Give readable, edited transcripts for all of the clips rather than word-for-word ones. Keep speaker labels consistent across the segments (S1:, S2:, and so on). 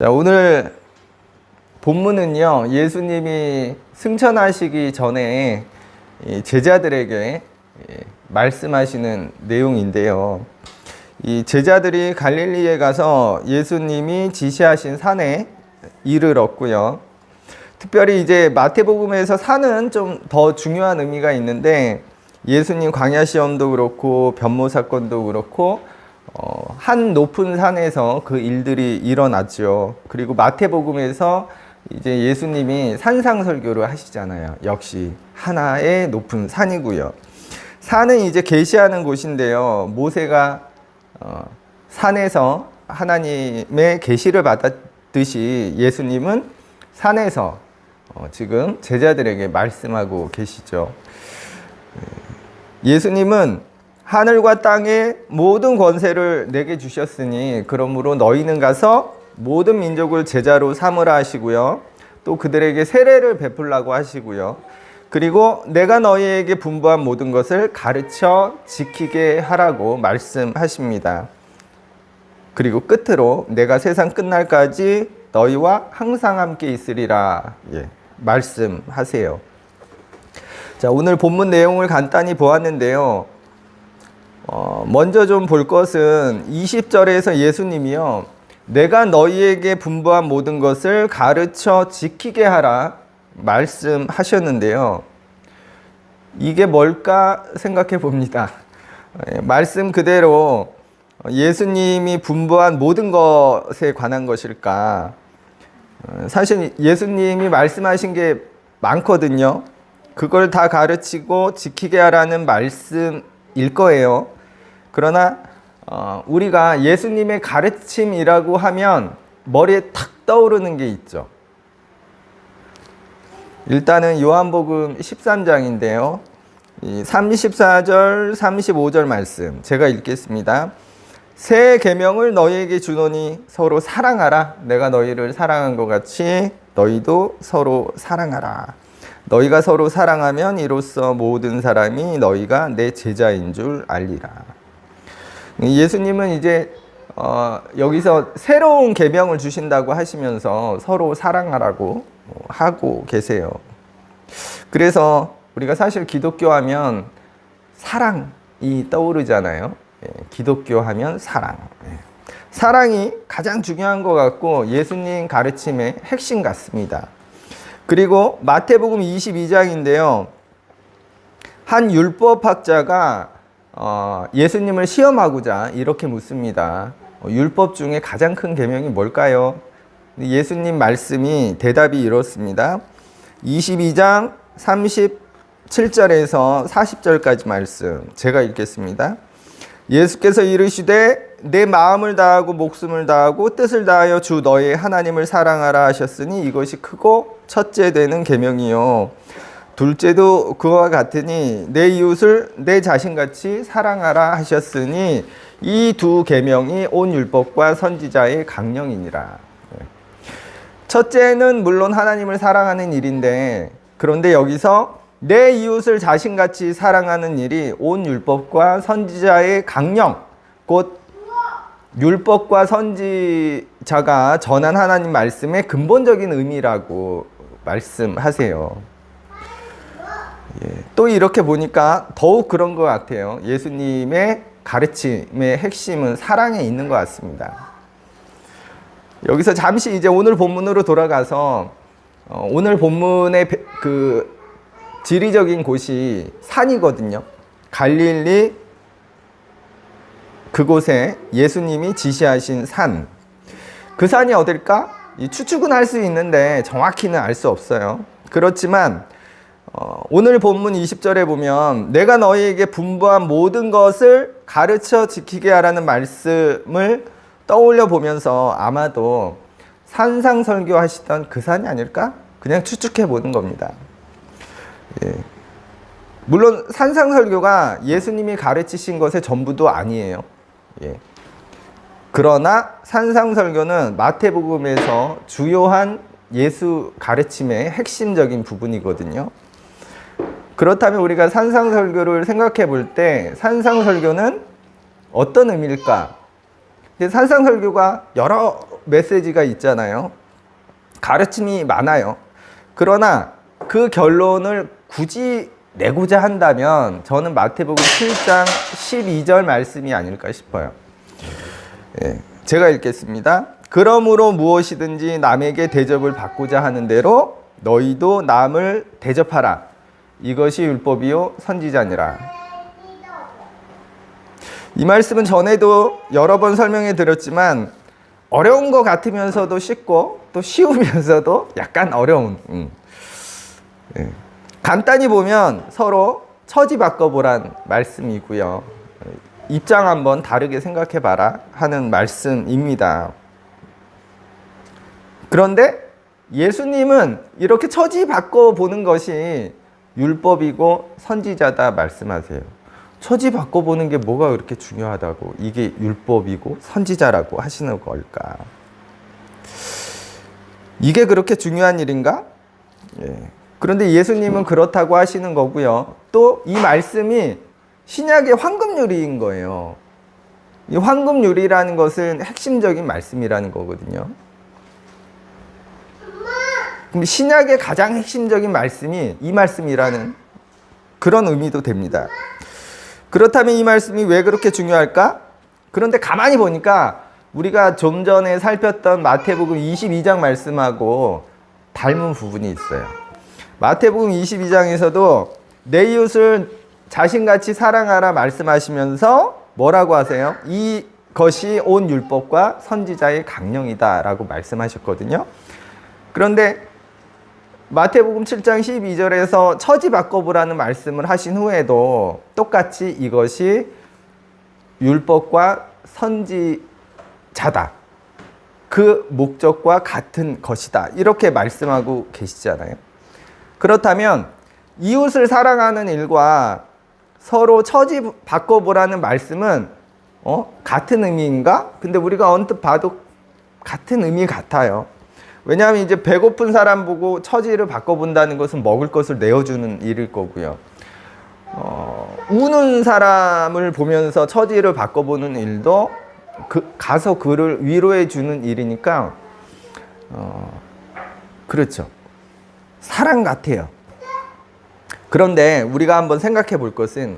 S1: 자, 오늘 본문은요, 예수님이 승천하시기 전에 제자들에게 말씀하시는 내용인데요. 이 제자들이 갈릴리에 가서 예수님이 지시하신 산에 이르렀고요. 특별히 이제 마태복음에서 산은 좀 더 중요한 의미가 있는데, 예수님 광야 시험도 그렇고 변모 사건도 그렇고 한 높은 산에서 그 일들이 일어났죠. 그리고 마태복음에서 이제 예수님이 산상설교를 하시잖아요. 역시 하나의 높은 산이고요. 산은 이제 계시하는 곳인데요. 모세가 산에서 하나님의 계시를 받았듯이 예수님은 산에서 지금 제자들에게 말씀하고 계시죠. 예수님은 하늘과 땅의 모든 권세를 내게 주셨으니 그러므로 너희는 가서 모든 민족을 제자로 삼으라 하시고요. 또 그들에게 세례를 베풀라고 하시고요. 그리고 내가 너희에게 분부한 모든 것을 가르쳐 지키게 하라고 말씀하십니다. 그리고 끝으로 내가 세상 끝날까지 너희와 항상 함께 있으리라 말씀하세요. 자, 오늘 본문 내용을 간단히 보았는데요. 먼저 좀 볼 것은 20절에서 예수님이요, 내가 너희에게 분부한 모든 것을 가르쳐 지키게 하라 말씀하셨는데요. 이게 뭘까 생각해 봅니다. 말씀 그대로 예수님이 분부한 모든 것에 관한 것일까? 사실 예수님이 말씀하신 게 많거든요. 그걸 다 가르치고 지키게 하라는 말씀일 거예요. 그러나 우리가 예수님의 가르침이라고 하면 머리에 탁 떠오르는 게 있죠. 일단은 요한복음 13장인데요. 34절, 35절 말씀 제가 읽겠습니다. 새 계명을 너희에게 주노니 서로 사랑하라. 내가 너희를 사랑한 것 같이 너희도 서로 사랑하라. 너희가 서로 사랑하면 이로써 모든 사람이 너희가 내 제자인 줄 알리라. 예수님은 이제 여기서 새로운 계명을 주신다고 하시면서 서로 사랑하라고 하고 계세요. 그래서 우리가 사실 기독교 하면 사랑이 떠오르잖아요. 기독교 하면 사랑. 사랑이 가장 중요한 것 같고 예수님 가르침의 핵심 같습니다. 그리고 마태복음 22장인데요. 한 율법학자가 예수님을 시험하고자 이렇게 묻습니다. 율법 중에 가장 큰 계명이 뭘까요? 예수님 말씀이 대답이 이렇습니다. 22장 37절에서 40절까지 말씀 제가 읽겠습니다. 예수께서 이르시되 내 마음을 다하고 목숨을 다하고 뜻을 다하여 주 너의 하나님을 사랑하라 하셨으니 이것이 크고 첫째 되는 계명이요 둘째도 그와 같으니 내 이웃을 내 자신같이 사랑하라 하셨으니 이 두 계명이 온 율법과 선지자의 강령이니라. 첫째는 물론 하나님을 사랑하는 일인데, 그런데 여기서 내 이웃을 자신같이 사랑하는 일이 온 율법과 선지자의 강령, 곧 율법과 선지자가 전한 하나님 말씀의 근본적인 의미라고 말씀하세요. 또 이렇게 보니까 더욱 그런 것 같아요. 예수님의 가르침의 핵심은 사랑에 있는 것 같습니다. 여기서 잠시 이제 오늘 본문으로 돌아가서 오늘 본문의 그 지리적인 곳이 산이거든요. 갈릴리 그곳에 예수님이 지시하신 산. 그 산이 어딜까? 추측은 할 수 있는데 정확히는 알 수 없어요. 그렇지만 오늘 본문 20절에 보면 내가 너희에게 분부한 모든 것을 가르쳐 지키게 하라는 말씀을 떠올려 보면서 아마도 산상설교 하시던 그 산이 아닐까? 그냥 추측해 보는 겁니다. 물론 산상설교가 예수님이 가르치신 것의 전부도 아니에요. 그러나 산상설교는 마태복음에서 주요한 예수 가르침의 핵심적인 부분이거든요. 그렇다면 우리가 산상설교를 생각해 볼 때 산상설교는 어떤 의미일까? 산상설교가 여러 메시지가 있잖아요. 가르침이 많아요. 그러나 그 결론을 굳이 내고자 한다면 저는 마태복음 7장 12절 말씀이 아닐까 싶어요. 제가 읽겠습니다. 그러므로 무엇이든지 남에게 대접을 받고자 하는 대로 너희도 남을 대접하라. 이것이 율법이요 선지자니라. 이 말씀은 전에도 여러 번 설명해 드렸지만 어려운 것 같으면서도 쉽고 또 쉬우면서도 약간 어려운 간단히 보면 서로 처지 바꿔보란 말씀이고요. 입장 한번 다르게 생각해봐라 하는 말씀입니다. 그런데 예수님은 이렇게 처지 바꿔보는 것이 율법이고 선지자다 말씀하세요. 처지 바꿔보는 게 뭐가 그렇게 중요하다고 이게 율법이고 선지자라고 하시는 걸까? 이게 그렇게 중요한 일인가? 그런데 예수님은 그렇다고 하시는 거고요. 또 이 말씀이 신약의 황금유리인 거예요. 이 황금유리라는 것은 핵심적인 말씀이라는 거거든요. 근데 신약의 가장 핵심적인 말씀이 이 말씀이라는 그런 의미도 됩니다. 그렇다면 이 말씀이 왜 그렇게 중요할까? 그런데 가만히 보니까 우리가 좀 전에 살폈던 마태복음 22장 말씀하고 닮은 부분이 있어요. 마태복음 22장에서도 내 이웃을 자신같이 사랑하라 말씀하시면서 뭐라고 하세요? 이것이 온 율법과 선지자의 강령이다 라고 말씀하셨거든요. 그런데 마태복음 7장 12절에서 처지 바꿔보라는 말씀을 하신 후에도 똑같이 이것이 율법과 선지자다. 그 목적과 같은 것이다. 이렇게 말씀하고 계시잖아요. 그렇다면 이웃을 사랑하는 일과 서로 처지 바꿔보라는 말씀은 같은 의미인가? 근데 우리가 언뜻 봐도 같은 의미 같아요. 왜냐하면 이제 배고픈 사람 보고 처지를 바꿔본다는 것은 먹을 것을 내어주는 일일 거고요. 우는 사람을 보면서 처지를 바꿔보는 일도 가서 그를 위로해 주는 일이니까 그렇죠. 사랑 같아요. 그런데 우리가 한번 생각해 볼 것은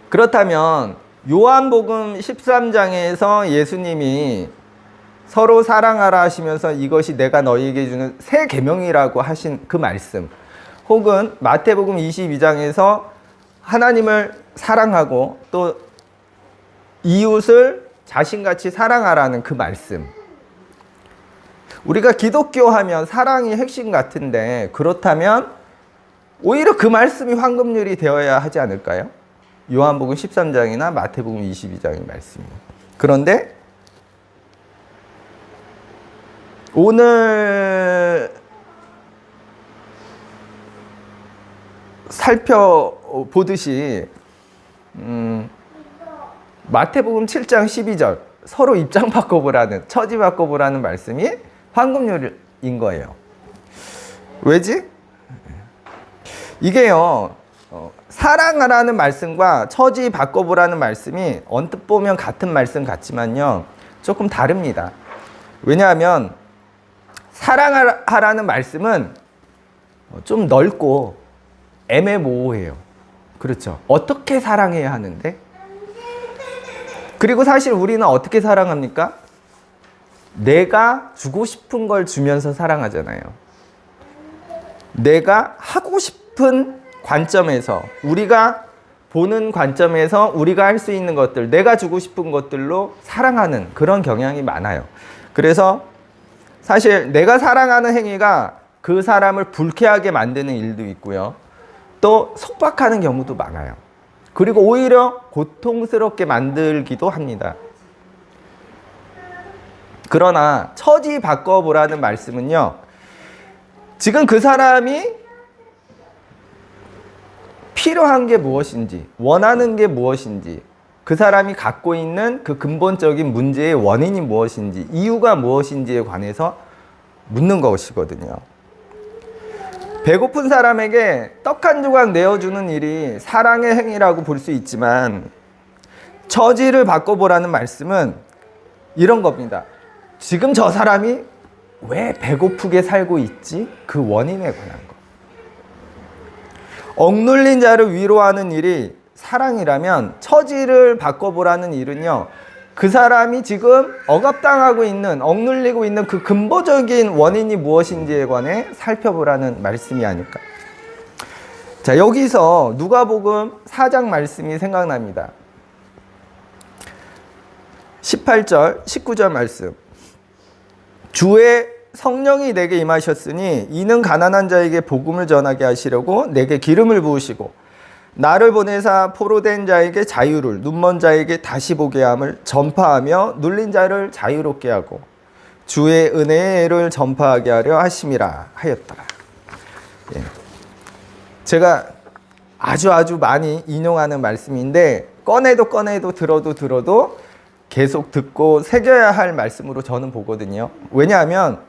S1: 그렇다면 요한복음 13장에서 예수님이 서로 사랑하라 하시면서 이것이 내가 너희에게 주는 새 계명이라고 하신 그 말씀, 혹은 마태복음 22장에서 하나님을 사랑하고 또 이웃을 자신같이 사랑하라는 그 말씀, 우리가 기독교 하면 사랑이 핵심 같은데 그렇다면 오히려 그 말씀이 황금률이 되어야 하지 않을까요? 요한복음 13장이나 마태복음 22장의 말씀이. 그런데 오늘 살펴보듯이 마태복음 7장 12절 서로 입장 바꿔보라는, 처지 바꿔보라는 말씀이 황금률인 거예요. 왜지? 이게요, 사랑하라는 말씀과 처지 바꿔보라는 말씀이 언뜻 보면 같은 말씀 같지만요, 조금 다릅니다. 왜냐하면 사랑하라는 말씀은 좀 넓고 애매모호해요. 그렇죠. 어떻게 사랑해야 하는데? 그리고 사실 우리는 어떻게 사랑합니까? 내가 주고 싶은 걸 주면서 사랑하잖아요. 내가 하고 싶은 관점에서, 우리가 보는 관점에서 우리가 할 수 있는 것들, 내가 주고 싶은 것들로 사랑하는 그런 경향이 많아요. 그래서 사실 내가 사랑하는 행위가 그 사람을 불쾌하게 만드는 일도 있고요. 또 속박하는 경우도 많아요. 그리고 오히려 고통스럽게 만들기도 합니다. 그러나 처지 바꿔보라는 말씀은요, 지금 그 사람이 필요한 게 무엇인지, 원하는 게 무엇인지, 그 사람이 갖고 있는 그 근본적인 문제의 원인이 무엇인지, 이유가 무엇인지에 관해서 묻는 것이거든요. 배고픈 사람에게 떡 한 조각 내어주는 일이 사랑의 행위라고 볼 수 있지만, 처지를 바꿔보라는 말씀은 이런 겁니다. 지금 저 사람이 왜 배고프게 살고 있지? 그 원인에 관한 거. 억눌린 자를 위로하는 일이 사랑이라면 처지를 바꿔보라는 일은요, 그 사람이 지금 억압당하고 있는, 억눌리고 있는 그 근본적인 원인이 무엇인지에 관해 살펴보라는 말씀이 아닐까. 자, 여기서 누가복음 4장 말씀이 생각납니다. 18절, 19절 말씀. 주의 성령이 내게 임하셨으니 이는 가난한 자에게 복음을 전하게 하시려고 내게 기름을 부으시고 나를 보내사 포로된 자에게 자유를, 눈먼 자에게 다시 보게 함을 전파하며 눌린 자를 자유롭게 하고 주의 은혜를 전파하게 하려 하심이라 하였더라. 예. 제가 아주 많이 인용하는 말씀인데 꺼내도 들어도 계속 듣고 새겨야 할 말씀으로 저는 보거든요. 왜냐하면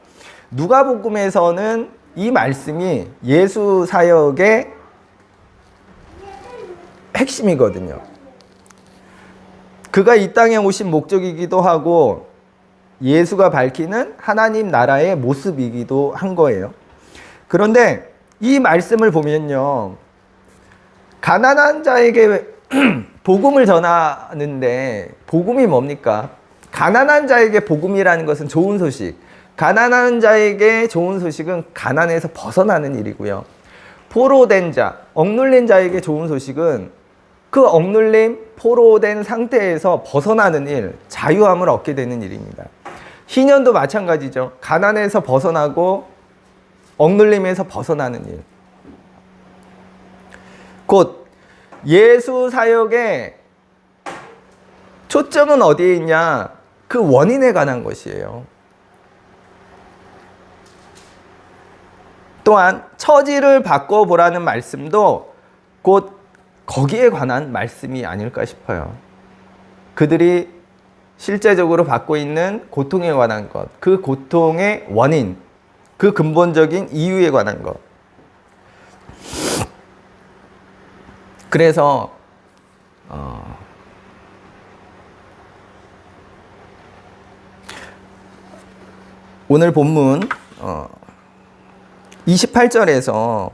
S1: 누가복음에서는 이 말씀이 예수 사역의 핵심이거든요. 그가 이 땅에 오신 목적이기도 하고 예수가 밝히는 하나님 나라의 모습이기도 한 거예요. 그런데 이 말씀을 보면요, 가난한 자에게 복음을 전하는데 복음이 뭡니까? 가난한 자에게 복음이라는 것은 좋은 소식. 가난한 자에게 좋은 소식은 가난에서 벗어나는 일이고요. 포로된 자, 억눌린 자에게 좋은 소식은 그 억눌림, 포로된 상태에서 벗어나는 일, 자유함을 얻게 되는 일입니다. 희년도 마찬가지죠. 가난에서 벗어나고 억눌림에서 벗어나는 일. 곧 예수 사역의 초점은 어디에 있냐? 그 원인에 관한 것이에요. 또한 처지를 바꿔보라는 말씀도 곧 거기에 관한 말씀이 아닐까 싶어요. 그들이 실제적으로 받고 있는 고통에 관한 것, 그 고통의 원인, 그 근본적인 이유에 관한 것. 그래서 오늘 본문 28절에서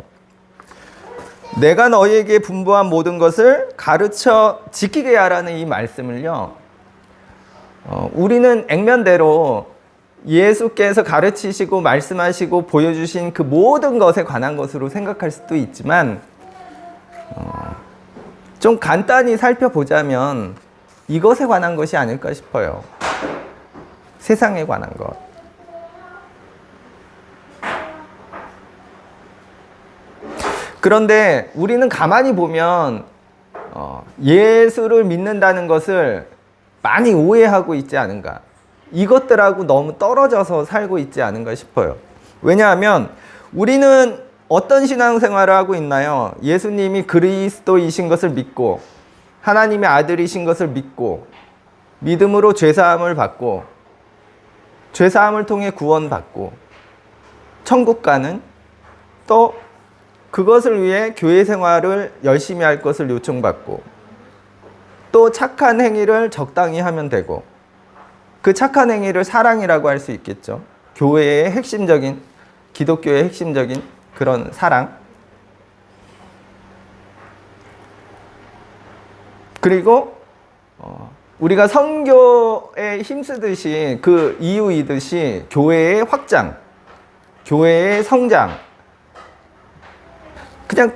S1: 내가 너희에게 분부한 모든 것을 가르쳐 지키게 하라는 이 말씀을요, 우리는 액면대로 예수께서 가르치시고 말씀하시고 보여주신 그 모든 것에 관한 것으로 생각할 수도 있지만 좀 간단히 살펴보자면 이것에 관한 것이 아닐까 싶어요. 세상에 관한 것. 그런데 우리는 가만히 보면 예수를 믿는다는 것을 많이 오해하고 있지 않은가. 이것들하고 너무 떨어져서 살고 있지 않은가 싶어요. 왜냐하면 우리는 어떤 신앙생활을 하고 있나요? 예수님이 그리스도이신 것을 믿고 하나님의 아들이신 것을 믿고 믿음으로 죄사함을 받고 죄사함을 통해 구원받고 천국 가는, 또 그것을 위해 교회 생활을 열심히 할 것을 요청받고 또 착한 행위를 적당히 하면 되고, 그 착한 행위를 사랑이라고 할 수 있겠죠. 교회의 핵심적인, 기독교의 핵심적인 그런 사랑. 그리고 우리가 선교에 힘쓰듯이 그 이유이듯이 교회의 확장, 교회의 성장, 그냥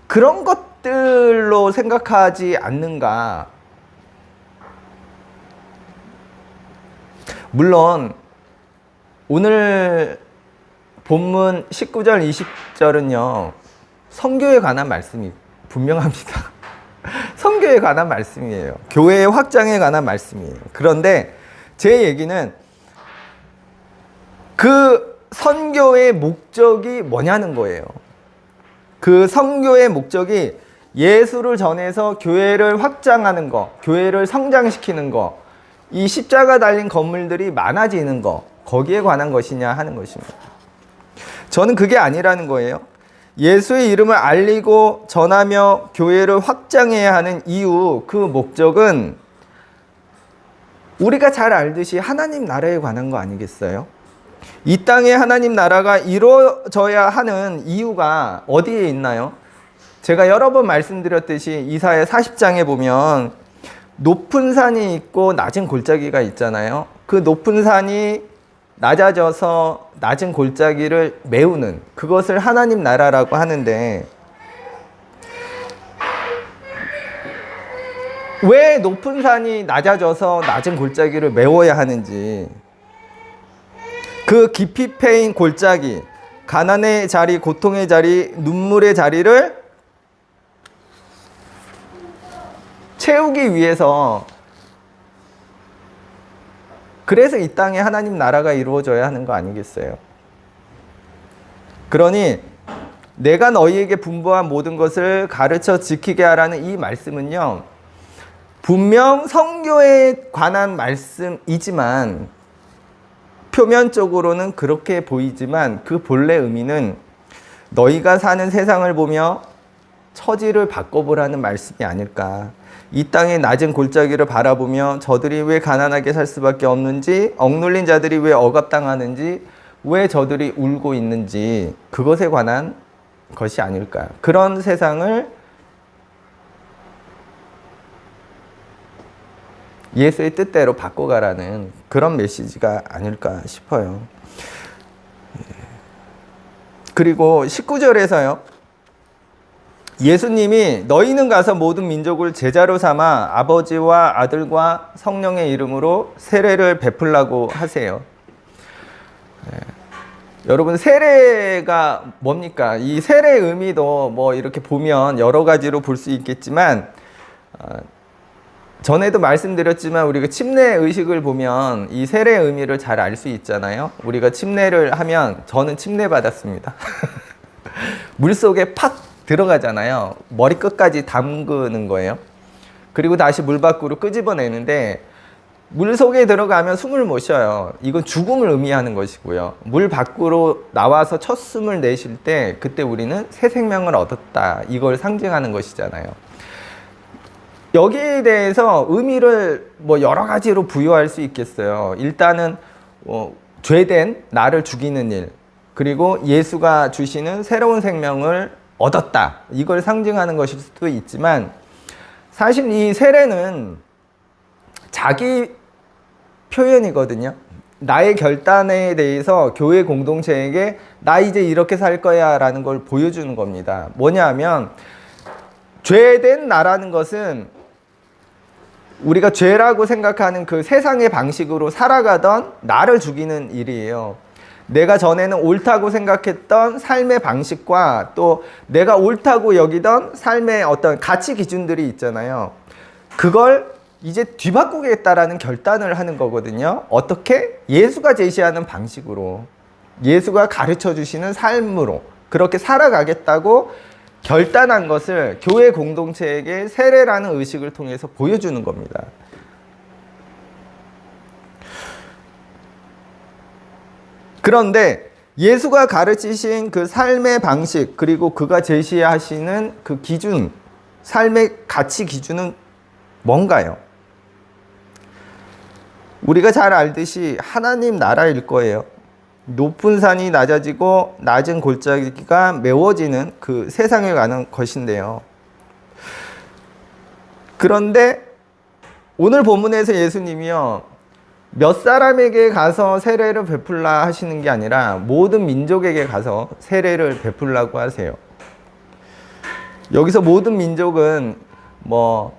S1: 그런 것들로 생각하지 않는가. 물론 오늘 본문 19절 20절은요 선교에 관한 말씀이 분명합니다. 선교에 관한 말씀이에요. 교회의 확장에 관한 말씀이에요. 그런데 제 얘기는 그 선교의 목적이 뭐냐는 거예요. 그 선교의 목적이 예수를 전해서 교회를 확장하는 거, 교회를 성장시키는 거, 이 십자가 달린 건물들이 많아지는 거, 거기에 관한 것이냐 하는 것입니다. 저는 그게 아니라는 거예요. 예수의 이름을 알리고 전하며 교회를 확장해야 하는 이유, 그 목적은 우리가 잘 알듯이 하나님 나라에 관한 거 아니겠어요? 이 땅에 하나님 나라가 이루어져야 하는 이유가 어디에 있나요? 제가 여러 번 말씀드렸듯이 이사야 40장에 보면 높은 산이 있고 낮은 골짜기가 있잖아요. 그 높은 산이 낮아져서 낮은 골짜기를 메우는, 그것을 하나님 나라라고 하는데, 왜 높은 산이 낮아져서 낮은 골짜기를 메워야 하는지, 그 깊이 패인 골짜기, 가난의 자리, 고통의 자리, 눈물의 자리를 채우기 위해서, 그래서 이 땅에 하나님 나라가 이루어져야 하는 거 아니겠어요? 그러니 내가 너희에게 분부한 모든 것을 가르쳐 지키게 하라는 이 말씀은요, 분명 성교에 관한 말씀이지만, 표면적으로는 그렇게 보이지만 그 본래 의미는 너희가 사는 세상을 보며 처지를 바꿔보라는 말씀이 아닐까. 이 땅의 낮은 골짜기를 바라보며 저들이 왜 가난하게 살 수밖에 없는지, 억눌린 자들이 왜 억압당하는지, 왜 저들이 울고 있는지, 그것에 관한 것이 아닐까. 그런 세상을 예수의 뜻대로 바꿔가라는 그런 메시지가 아닐까 싶어요. 그리고 19절에서요. 예수님이 너희는 가서 모든 민족을 제자로 삼아 아버지와 아들과 성령의 이름으로 세례를 베풀라고 하세요. 여러분, 세례가 뭡니까? 이 세례의 의미도 뭐 이렇게 보면 여러 가지로 볼 수 있겠지만, 전에도 말씀드렸지만 우리가 침례 의식을 보면 이 세례의 의미를 잘 알 수 있잖아요. 우리가 침례를 하면, 저는 침례 받았습니다. 물속에 팍 들어가잖아요. 머리 끝까지 담그는 거예요. 그리고 다시 물 밖으로 끄집어내는데, 물 속에 들어가면 숨을 못 쉬어요. 이건 죽음을 의미하는 것이고요. 물 밖으로 나와서 첫 숨을 내쉴 때, 그때 우리는 새 생명을 얻었다, 이걸 상징하는 것이잖아요. 여기에 대해서 의미를 뭐 여러 가지로 부여할 수 있겠어요. 일단은 죄된 나를 죽이는 일, 그리고 예수가 주시는 새로운 생명을 얻었다, 이걸 상징하는 것일 수도 있지만, 사실 이 세례는 자기 표현이거든요. 나의 결단에 대해서 교회 공동체에게 나 이제 이렇게 살 거야 라는 걸 보여주는 겁니다. 뭐냐 하면, 죄된 나라는 것은 우리가 죄라고 생각하는 그 세상의 방식으로 살아가던 나를 죽이는 일이에요. 내가 전에는 옳다고 생각했던 삶의 방식과 또 내가 옳다고 여기던 삶의 어떤 가치 기준들이 있잖아요. 그걸 이제 뒤바꾸겠다라는 결단을 하는 거거든요. 어떻게? 예수가 제시하는 방식으로, 예수가 가르쳐 주시는 삶으로 그렇게 살아가겠다고 결단한 것을 교회 공동체에게 세례라는 의식을 통해서 보여주는 겁니다. 그런데 예수가 가르치신 그 삶의 방식, 그리고 그가 제시하시는 그 기준, 삶의 가치 기준은 뭔가요? 우리가 잘 알듯이 하나님 나라일 거예요. 높은 산이 낮아지고 낮은 골짜기가 메워지는 그 세상에 가는 것인데요. 그런데 오늘 본문에서 예수님이요, 몇 사람에게 가서 세례를 베풀라 하시는 게 아니라 모든 민족에게 가서 세례를 베풀라고 하세요. 여기서 모든 민족은 뭐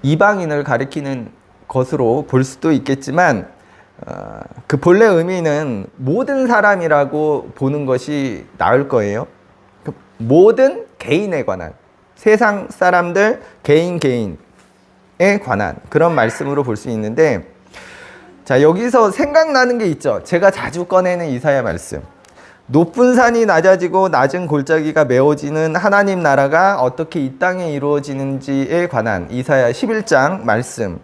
S1: 이방인을 가리키는 것으로 볼 수도 있겠지만, 그 본래 의미는 모든 사람이라고 보는 것이 나을 거예요. 모든 개인에 관한, 세상 사람들 개인에 관한 그런 말씀으로 볼 수 있는데, 자, 여기서 생각나는 게 있죠. 제가 자주 꺼내는 이사야 말씀. 높은 산이 낮아지고 낮은 골짜기가 메워지는 하나님 나라가 어떻게 이 땅에 이루어지는지에 관한 이사야 11장 말씀.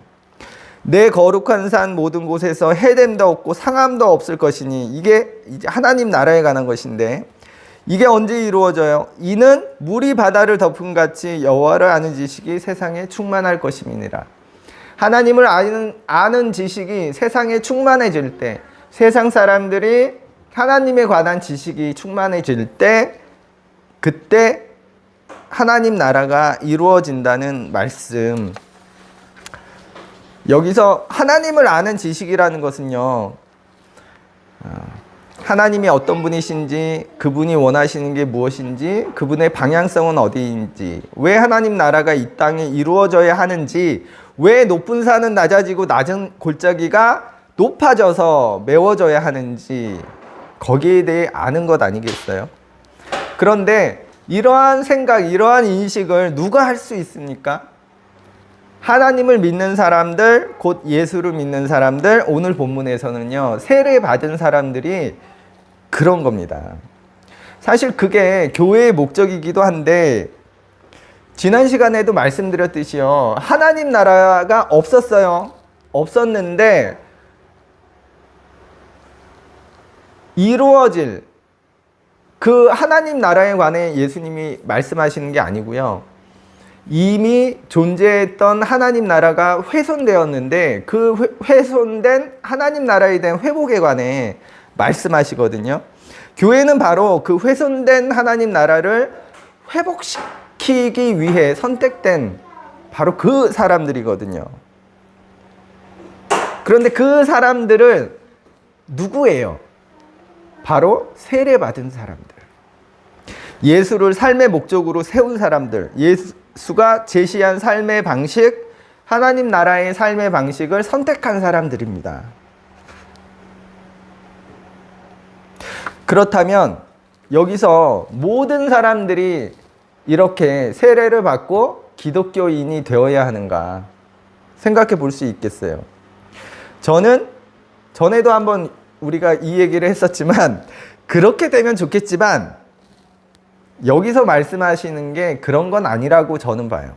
S1: 내 거룩한 산 모든 곳에서 해됨도 없고 상함도 없을 것이니, 이게 이제 하나님 나라에 관한 것인데, 이게 언제 이루어져요? 이는 물이 바다를 덮은 같이 여호와를 아는 지식이 세상에 충만할 것임이니라. 하나님을 아는 지식이 세상에 충만해질 때, 세상 사람들이 하나님에 관한 지식이 충만해질 때, 그때 하나님 나라가 이루어진다는 말씀. 여기서 하나님을 아는 지식이라는 것은요, 하나님이 어떤 분이신지, 그분이 원하시는 게 무엇인지, 그분의 방향성은 어디인지, 왜 하나님 나라가 이 땅에 이루어져야 하는지, 왜 높은 산은 낮아지고 낮은 골짜기가 높아져서 메워져야 하는지, 거기에 대해 아는 것 아니겠어요? 그런데 이러한 생각, 이러한 인식을 누가 할 수 있습니까? 하나님을 믿는 사람들, 곧 예수를 믿는 사람들, 오늘 본문에서는요, 세례 받은 사람들이 그런 겁니다. 사실 그게 교회의 목적이기도 한데, 지난 시간에도 말씀드렸듯이요, 하나님 나라가 없었어요. 없었는데 이루어질 그 하나님 나라에 관해 예수님이 말씀하시는 게 아니고요, 이미 존재했던 하나님 나라가 훼손되었는데 그 훼손된 하나님 나라에 대한 회복에 관해 말씀하시거든요. 교회는 바로 그 훼손된 하나님 나라를 회복시키기 위해 선택된 바로 그 사람들이거든요. 그런데 그 사람들은 누구예요? 바로 세례받은 사람들, 예수를 삶의 목적으로 세운 사람들, 예수가 제시한 삶의 방식, 하나님 나라의 삶의 방식을 선택한 사람들입니다. 그렇다면 여기서 모든 사람들이 이렇게 세례를 받고 기독교인이 되어야 하는가 생각해 볼 수 있겠어요. 저는 전에도 한번 우리가 이 얘기를 했었지만, 그렇게 되면 좋겠지만 여기서 말씀하시는 게 그런 건 아니라고 저는 봐요.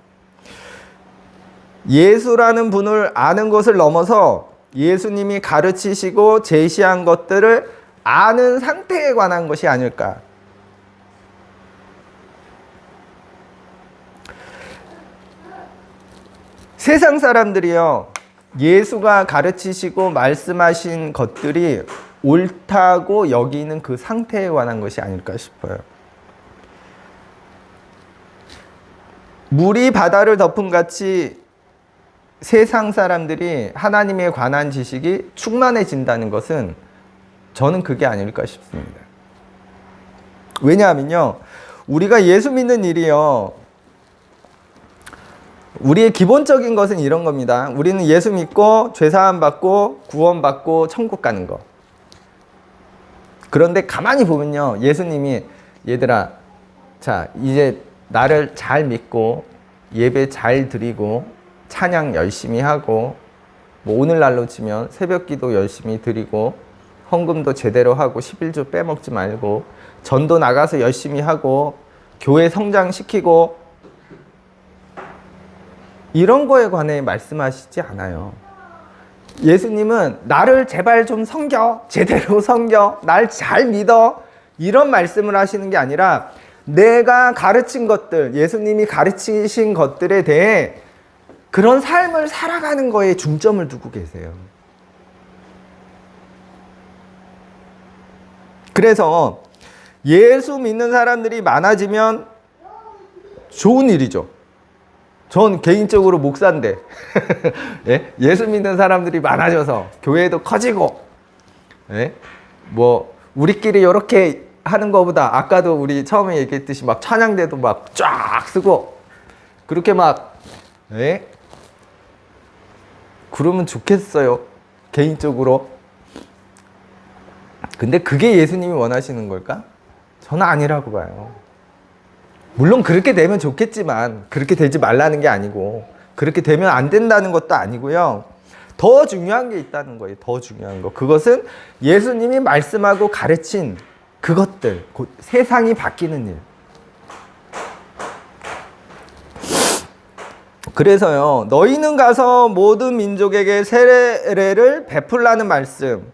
S1: 예수라는 분을 아는 것을 넘어서 예수님이 가르치시고 제시한 것들을 아는 상태에 관한 것이 아닐까. 세상 사람들이요, 예수가 가르치시고 말씀하신 것들이 옳다고 여기는 그 상태에 관한 것이 아닐까 싶어요. 물이 바다를 덮은 같이 세상 사람들이 하나님에 관한 지식이 충만해진다는 것은 저는 그게 아닐까 싶습니다. 왜냐하면요, 우리가 예수 믿는 일이요, 우리의 기본적인 것은 이런 겁니다. 우리는 예수 믿고 죄사함 받고 구원 받고 천국 가는 거. 그런데 가만히 보면요, 예수님이 얘들아, 자 이제 나를 잘 믿고 예배 잘 드리고 찬양 열심히 하고, 뭐 오늘날로 치면 새벽기도 열심히 드리고 헌금도 제대로 하고 11조 빼먹지 말고 전도 나가서 열심히 하고 교회 성장시키고, 이런 거에 관해 말씀하시지 않아요. 예수님은 나를 제발 좀 섬겨, 제대로 섬겨, 날 잘 믿어, 이런 말씀을 하시는 게 아니라 내가 가르친 것들, 예수님이 가르치신 것들에 대해 그런 삶을 살아가는 거에 중점을 두고 계세요. 그래서 예수 믿는 사람들이 많아지면 좋은 일이죠. 전 개인적으로 목사인데 예? 예수 믿는 사람들이 많아져서 교회도 커지고, 예? 뭐 우리끼리 이렇게 하는 것보다 아까도 우리 처음에 얘기했듯이 막 찬양대도 막 쫙 쓰고 그렇게 막, 예? 그러면 좋겠어요, 개인적으로. 근데 그게 예수님이 원하시는 걸까? 저는 아니라고 봐요. 물론 그렇게 되면 좋겠지만 그렇게 되지 말라는 게 아니고, 그렇게 되면 안 된다는 것도 아니고요. 더 중요한 게 있다는 거예요. 더 중요한 거. 그것은 예수님이 말씀하고 가르친 그것들, 곧 세상이 바뀌는 일. 그래서요, 너희는 가서 모든 민족에게 세례를 베풀라는 말씀,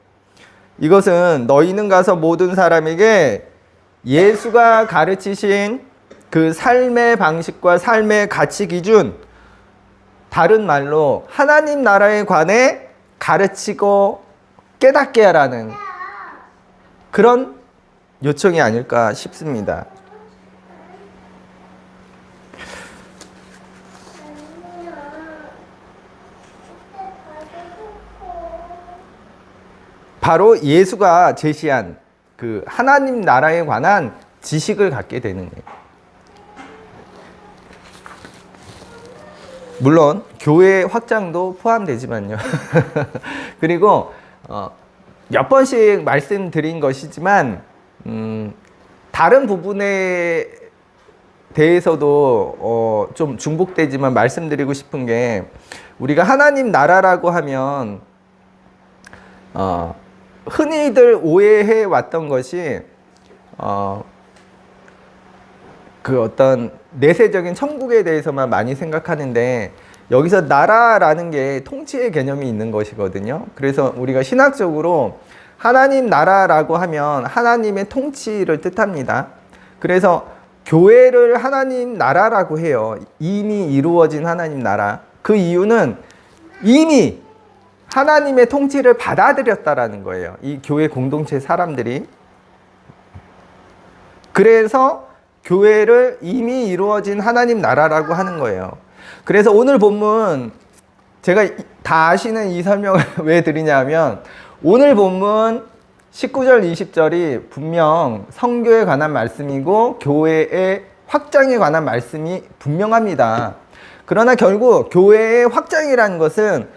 S1: 이것은 너희는 가서 모든 사람에게 예수가 가르치신 그 삶의 방식과 삶의 가치 기준, 다른 말로 하나님 나라에 관해 가르치고 깨닫게 하라는 그런 요청이 아닐까 싶습니다. 바로 예수가 제시한 그 하나님 나라에 관한 지식을 갖게 되는 거예요. 물론 교회 확장도 포함되지만요. 그리고 몇 번씩 말씀드린 것이지만 다른 부분에 대해서도 좀 중복되지만 말씀드리고 싶은 게, 우리가 하나님 나라라고 하면 흔히들 오해해 왔던 것이 그 어떤 내세적인 천국에 대해서만 많이 생각하는데, 여기서 나라라는 게 통치의 개념이 있는 것이거든요. 그래서 우리가 신학적으로 하나님 나라라고 하면 하나님의 통치를 뜻합니다. 그래서 교회를 하나님 나라라고 해요. 이미 이루어진 하나님 나라. 그 이유는 이미 하나님의 통치를 받아들였다라는 거예요, 이 교회 공동체 사람들이. 그래서 교회를 이미 이루어진 하나님 나라라고 하는 거예요. 그래서 오늘 본문, 제가 다 아시는 이 설명을 왜 드리냐면, 오늘 본문 19절 20절이 분명 성교에 관한 말씀이고 교회의 확장에 관한 말씀이 분명합니다. 그러나 결국 교회의 확장이라는 것은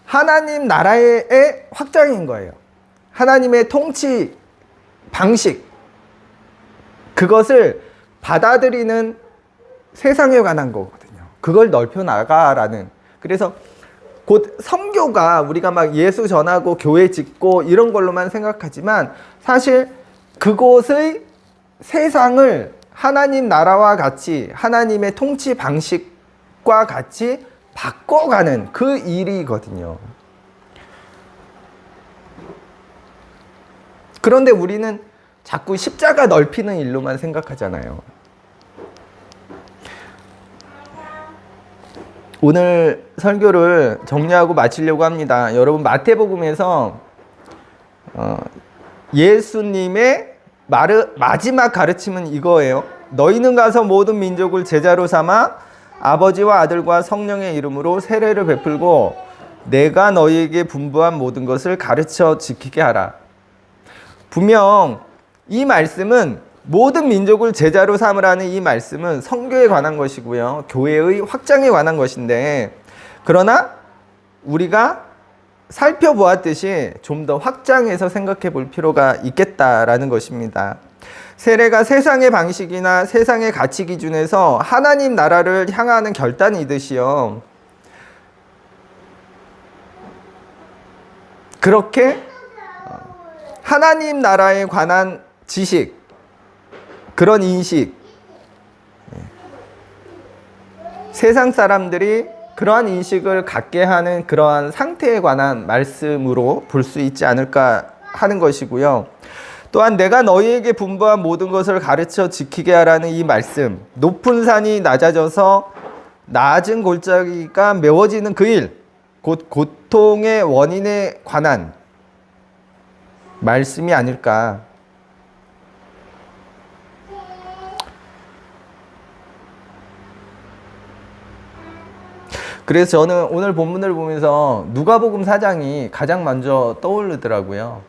S1: 하나님 나라의 확장인 거예요. 하나님의 통치 방식, 그것을 받아들이는 세상에 관한 거거든요. 그걸 넓혀 나가라는. 그래서 곧 선교가 우리가 막 예수 전하고 교회 짓고 이런 걸로만 생각하지만, 사실 그곳의 세상을 하나님 나라와 같이 하나님의 통치 방식과 같이 바꿔가는 그 일이거든요. 그런데 우리는 자꾸 십자가 넓히는 일로만 생각하잖아요. 오늘 설교를 정리하고 마치려고 합니다. 여러분, 마태복음에서 예수님의 마지막 가르침은 이거예요. 너희는 가서 모든 민족을 제자로 삼아 아버지와 아들과 성령의 이름으로 세례를 베풀고 내가 너희에게 분부한 모든 것을 가르쳐 지키게 하라. 분명 이 말씀은, 모든 민족을 제자로 삼으라는 이 말씀은 선교에 관한 것이고요, 교회의 확장에 관한 것인데, 그러나 우리가 살펴보았듯이 좀 더 확장해서 생각해 볼 필요가 있겠다라는 것입니다. 세례가 세상의 방식이나 세상의 가치 기준에서 하나님 나라를 향하는 결단이듯이요, 그렇게 하나님 나라에 관한 지식, 그런 인식, 세상 사람들이 그러한 인식을 갖게 하는 그러한 상태에 관한 말씀으로 볼 수 있지 않을까 하는 것이고요. 또한 내가 너희에게 분부한 모든 것을 가르쳐 지키게 하라는 이 말씀, 높은 산이 낮아져서 낮은 골짜기가 메워지는 그 일, 곧 고통의 원인에 관한 말씀이 아닐까. 그래서 저는 오늘 본문을 보면서 누가복음 4장이 가장 먼저 떠오르더라고요.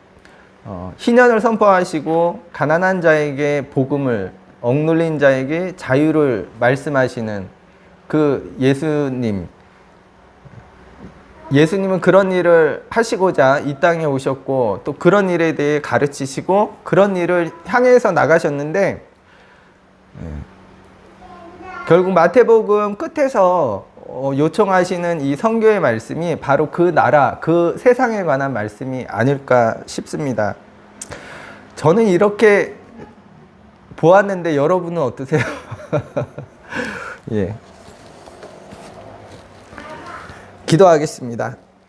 S1: 희년을 선포하시고 가난한 자에게 복음을, 억눌린 자에게 자유를 말씀하시는 그 예수님은 그런 일을 하시고자 이 땅에 오셨고, 또 그런 일에 대해 가르치시고 그런 일을 향해서 나가셨는데, 결국 마태복음 끝에서 요청하시는 이 선교의 말씀이 바로 그 나라, 그 세상에 관한 말씀이 아닐까 싶습니다. 저는 이렇게 보았는데 여러분은 어떠세요? 예. 기도하겠습니다.